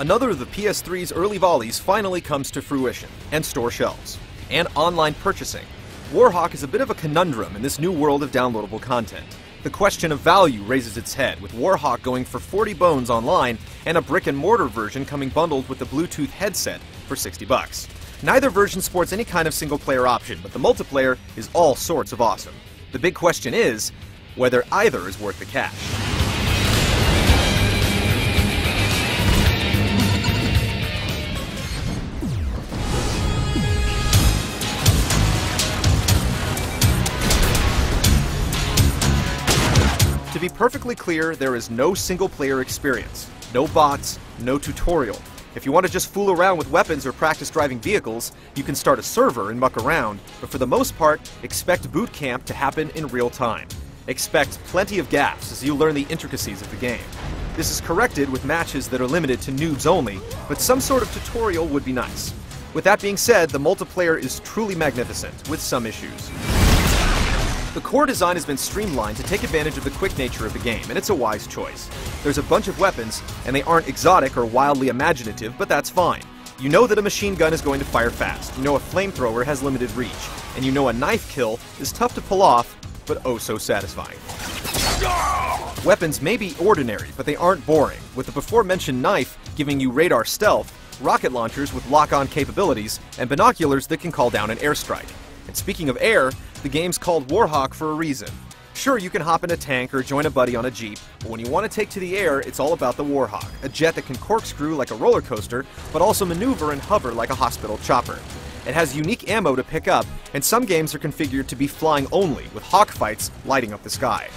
Another of the PS3's early volleys finally comes to fruition, and store shelves. And online purchasing. Warhawk is a bit of a conundrum in this new world of downloadable content. The question of value raises its head, with Warhawk going for 40 bones online and a brick-and-mortar version coming bundled with the Bluetooth headset for $60. Neither version sports any kind of single-player option, but the multiplayer is all sorts of awesome. The big question is whether either is worth the cash. To be perfectly clear, there is no single-player experience, no bots, no tutorial. If you want to just fool around with weapons or practice driving vehicles, you can start a server and muck around, but for the most part, expect boot camp to happen in real time. Expect plenty of gaffes as you learn the intricacies of the game. This is corrected with matches that are limited to noobs only, but some sort of tutorial would be nice. With that being said, the multiplayer is truly magnificent, with some issues. The core design has been streamlined to take advantage of the quick nature of the game, and it's a wise choice. There's a bunch of weapons, and they aren't exotic or wildly imaginative, but that's fine. You know that a machine gun is going to fire fast, you know a flamethrower has limited reach, and you know a knife kill is tough to pull off, but oh so satisfying. Weapons may be ordinary, but they aren't boring, with the before-mentioned knife giving you radar stealth, rocket launchers with lock-on capabilities, and binoculars that can call down an airstrike. And speaking of air, the game's called Warhawk for a reason. Sure, you can hop in a tank or join a buddy on a jeep, but when you want to take to the air, it's all about the Warhawk, a jet that can corkscrew like a roller coaster, but also maneuver and hover like a hospital chopper. It has unique ammo to pick up, and some games are configured to be flying only, with hawk fights lighting up the sky.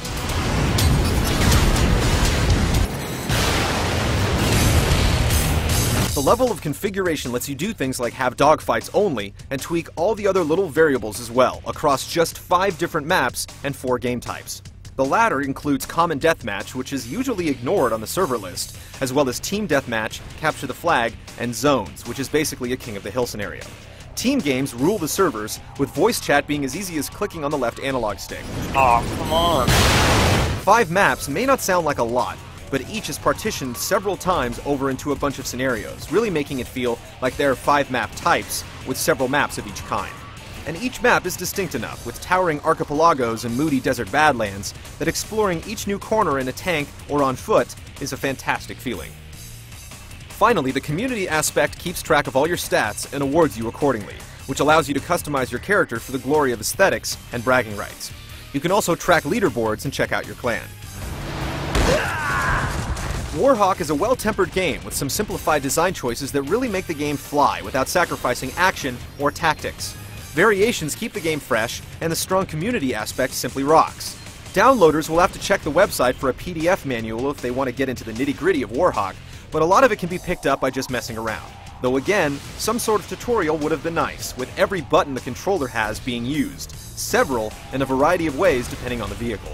The level of configuration lets you do things like have dogfights only, and tweak all the other little variables as well, across just 5 different maps and 4 game types. The latter includes Common Deathmatch, which is usually ignored on the server list, as well as Team Deathmatch, Capture the Flag, and Zones, which is basically a King of the Hill scenario. Team games rule the servers, with voice chat being as easy as clicking on the left analog stick. Aw, come on. 5 maps may not sound like a lot, but each is partitioned several times over into a bunch of scenarios, really making it feel like there are 5 map types, with several maps of each kind. And each map is distinct enough, with towering archipelagos and moody desert badlands, that exploring each new corner in a tank or on foot is a fantastic feeling. Finally, the community aspect keeps track of all your stats and awards you accordingly, which allows you to customize your character for the glory of aesthetics and bragging rights. You can also track leaderboards and check out your clan. Warhawk is a well-tempered game with some simplified design choices that really make the game fly without sacrificing action or tactics. Variations keep the game fresh, and the strong community aspect simply rocks. Downloaders will have to check the website for a PDF manual if they want to get into the nitty-gritty of Warhawk, but a lot of it can be picked up by just messing around. Though again, some sort of tutorial would have been nice, with every button the controller has being used, several in a variety of ways depending on the vehicle.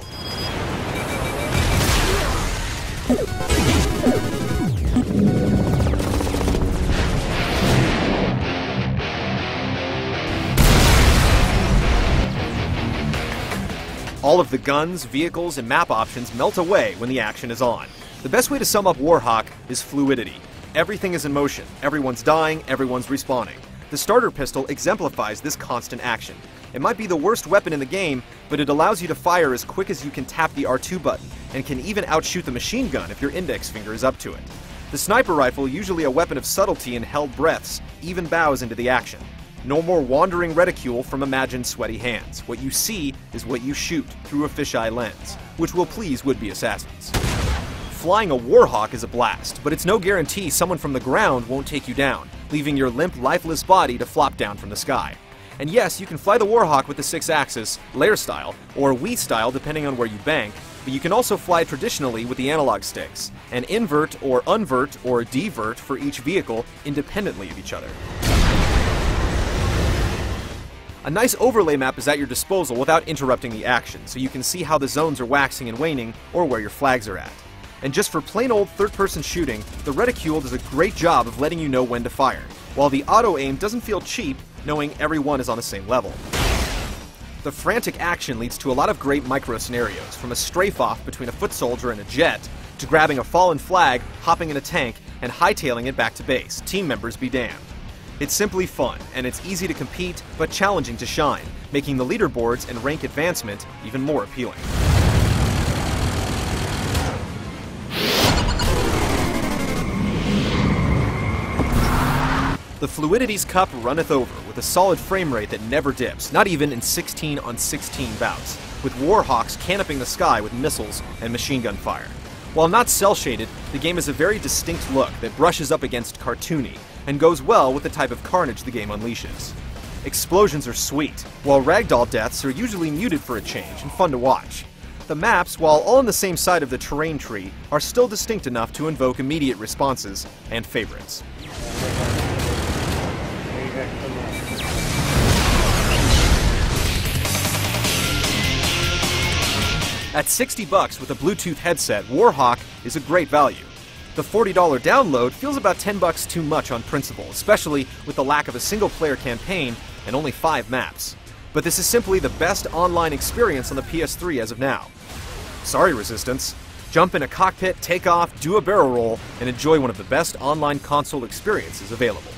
All of the guns, vehicles, and map options melt away when the action is on. The best way to sum up Warhawk is fluidity. Everything is in motion, everyone's dying, everyone's respawning. The starter pistol exemplifies this constant action. It might be the worst weapon in the game, but it allows you to fire as quick as you can tap the R2 button, and can even outshoot the machine gun if your index finger is up to it. The sniper rifle, usually a weapon of subtlety and held breaths, even bows into the action. No more wandering reticule from imagined sweaty hands. What you see is what you shoot through a fisheye lens, which will please would-be assassins. Flying a Warhawk is a blast, but it's no guarantee someone from the ground won't take you down, leaving your limp, lifeless body to flop down from the sky. And yes, you can fly the Warhawk with the 6-axis, layer style, or Wii style depending on where you bank, but you can also fly traditionally with the analog sticks, and invert or unvert or devert for each vehicle independently of each other. A nice overlay map is at your disposal without interrupting the action, so you can see how the zones are waxing and waning, or where your flags are at. And just for plain old third-person shooting, the reticule does a great job of letting you know when to fire, while the auto-aim doesn't feel cheap, knowing everyone is on the same level. The frantic action leads to a lot of great micro-scenarios, from a strafe-off between a foot soldier and a jet, to grabbing a fallen flag, hopping in a tank, and hightailing it back to base, team members be damned. It's simply fun, and it's easy to compete, but challenging to shine, making the leaderboards and rank advancement even more appealing. The Fluidity's cup runneth over with a solid frame rate that never dips, not even in 16 on 16 bouts, with warhawks canoping the sky with missiles and machine gun fire. While not cel-shaded, the game has a very distinct look that brushes up against cartoony, and goes well with the type of carnage the game unleashes. Explosions are sweet, while ragdoll deaths are usually muted for a change and fun to watch. The maps, while all on the same side of the terrain tree, are still distinct enough to invoke immediate responses and favorites. At $60 with a Bluetooth headset, Warhawk is a great value. The $40 download feels about $10 too much on principle, especially with the lack of a single-player campaign and only 5 maps. But this is simply the best online experience on the PS3 as of now. Sorry, Resistance. Jump in a cockpit, take off, do a barrel roll, and enjoy one of the best online console experiences available.